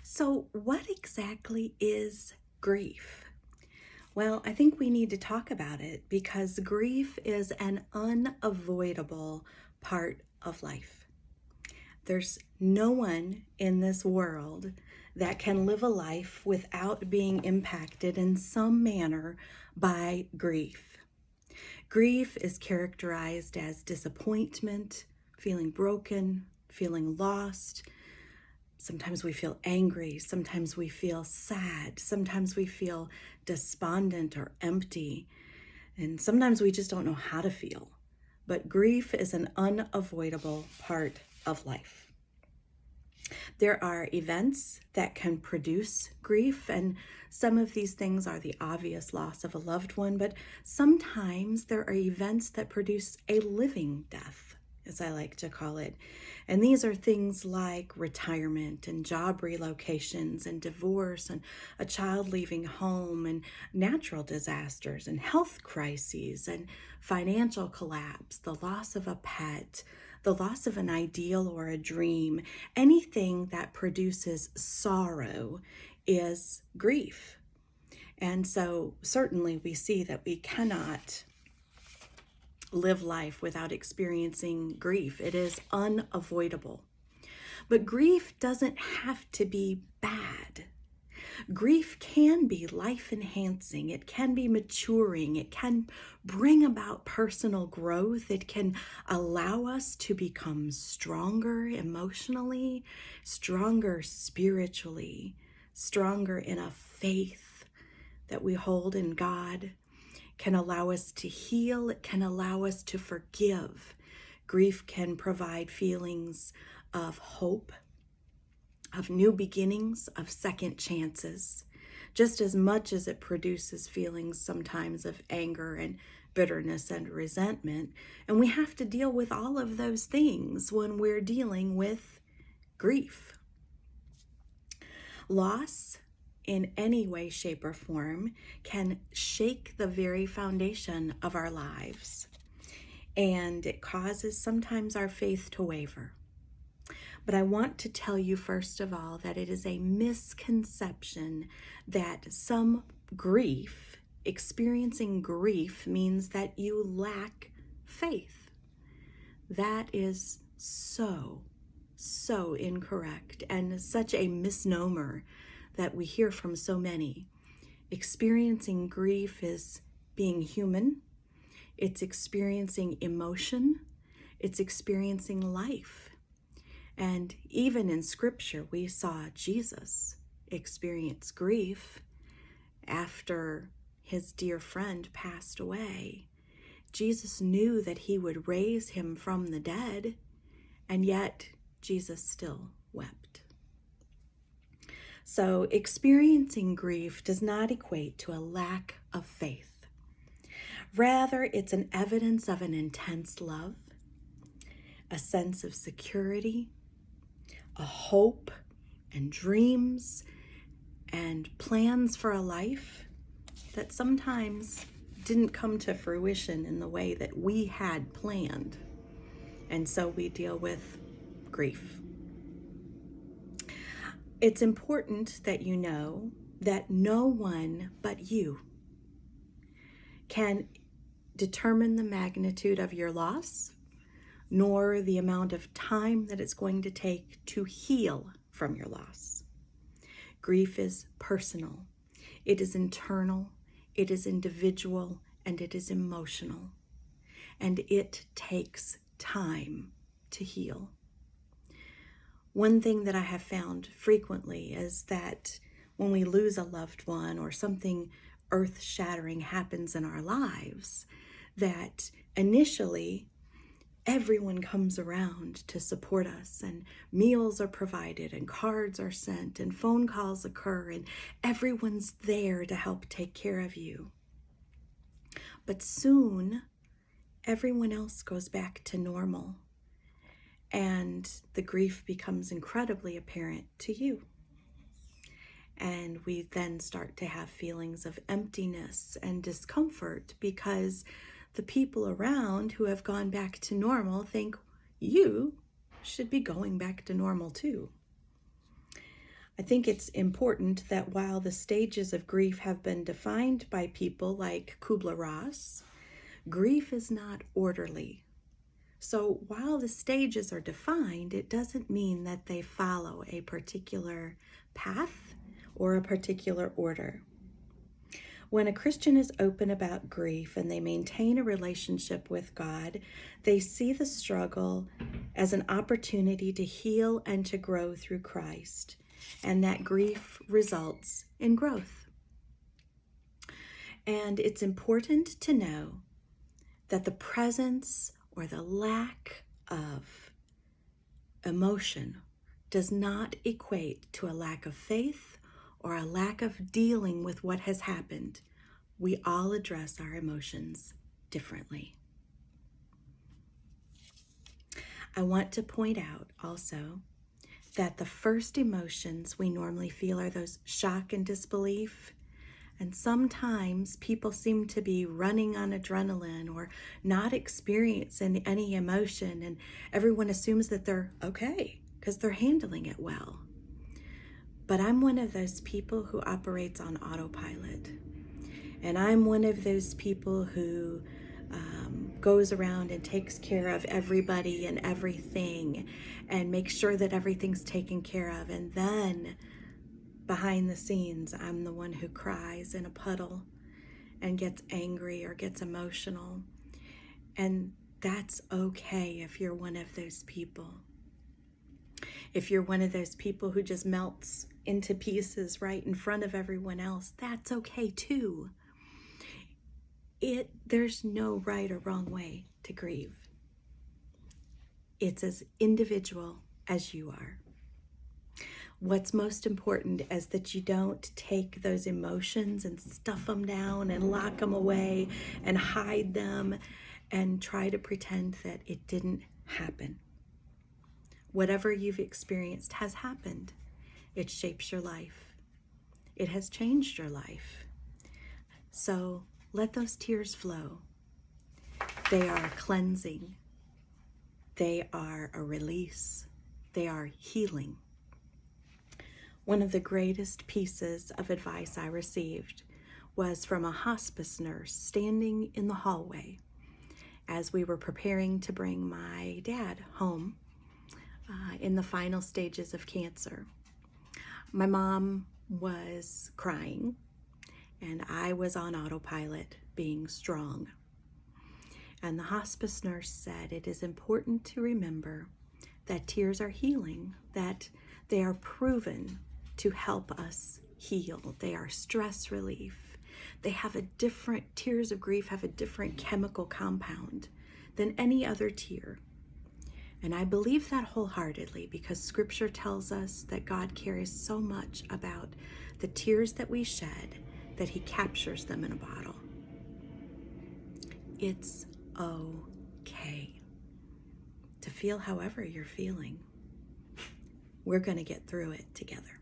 So, what exactly is grief? Well, I think we need to talk about it because grief is an unavoidable part of life. There's no one in this world that can live a life without being impacted in some manner by grief. Grief is characterized as disappointment, feeling broken, feeling lost. Sometimes we feel angry, sometimes we feel sad, sometimes we feel despondent or empty, and sometimes we just don't know how to feel. But grief is an unavoidable part of life. There are events that can produce grief, and some of these things are the obvious loss of a loved one, but sometimes there are events that produce a living death, as I like to call it. And these are things like retirement and job relocations and divorce and a child leaving home and natural disasters and health crises and financial collapse, the loss of a pet, the loss of an ideal or a dream. Anything that produces sorrow is grief. And so certainly we see that we cannot live life without experiencing grief. It is unavoidable. But grief doesn't have to be bad. Grief can be life enhancing, it can be maturing, it can bring about personal growth, it can allow us to become stronger emotionally, stronger spiritually, stronger in a faith that we hold in God, can allow us to heal, it can allow us to forgive. Grief can provide feelings of hope, of new beginnings, of second chances, just as much as it produces feelings sometimes of anger and bitterness and resentment. And we have to deal with all of those things when we're dealing with grief. Loss in any way, shape, or form can shake the very foundation of our lives. And it causes sometimes our faith to waver. But I want to tell you, first of all, that it is a misconception that experiencing grief means that you lack faith. That is so incorrect and such a misnomer that we hear from so many. Experiencing grief is being human, it's experiencing emotion, it's experiencing life. And even in Scripture, we saw Jesus experience grief after his dear friend passed away. Jesus knew that he would raise him from the dead, and yet Jesus still wept. So experiencing grief does not equate to a lack of faith. Rather, it's an evidence of an intense love, a sense of security, a hope and dreams and plans for a life that sometimes didn't come to fruition in the way that we had planned. And so we deal with grief. It's important that you know that no one but you can determine the magnitude of your loss, nor the amount of time that it's going to take to heal from your loss. Grief is personal, it is internal, it is individual, and it is emotional. And it takes time to heal. One thing that I have found frequently is that when we lose a loved one or something earth-shattering happens in our lives, that initially everyone comes around to support us, and meals are provided and cards are sent and phone calls occur and everyone's there to help take care of you. But soon, everyone else goes back to normal and the grief becomes incredibly apparent to you. And we then start to have feelings of emptiness and discomfort because the people around who have gone back to normal think you should be going back to normal too. I think it's important that while the stages of grief have been defined by people like Kubler-Ross, grief is not orderly. So while the stages are defined, it doesn't mean that they follow a particular path or a particular order. When a Christian is open about grief and they maintain a relationship with God, they see the struggle as an opportunity to heal and to grow through Christ, and that grief results in growth. And it's important to know that the presence or the lack of emotion does not equate to a lack of faith or a lack of dealing with what has happened. We all address our emotions differently. I want to point out also that the first emotions we normally feel are those shock and disbelief. And sometimes people seem to be running on adrenaline or not experiencing any emotion, and everyone assumes that they're okay because they're handling it well. But I'm one of those people who operates on autopilot. And I'm one of those people who goes around and takes care of everybody and everything and makes sure that everything's taken care of. And then behind the scenes, I'm the one who cries in a puddle and gets angry or gets emotional. And that's okay if you're one of those people. If you're one of those people who just melts into pieces right in front of everyone else, that's okay too. There's no right or wrong way to grieve. It's as individual as you are. What's most important is that you don't take those emotions and stuff them down and lock them away and hide them and try to pretend that it didn't happen. Whatever you've experienced has happened. It shapes your life. It has changed your life. So let those tears flow. They are cleansing. They are a release. They are healing. One of the greatest pieces of advice I received was from a hospice nurse standing in the hallway as we were preparing to bring my dad home in the final stages of cancer. My mom was crying, and I was on autopilot, being strong. And the hospice nurse said, it is important to remember that tears are healing, that they are proven to help us heal. They are stress relief. Tears of grief have a different chemical compound than any other tear. And I believe that wholeheartedly because Scripture tells us that God cares so much about the tears that we shed that He captures them in a bottle. It's okay to feel however you're feeling. We're going to get through it together.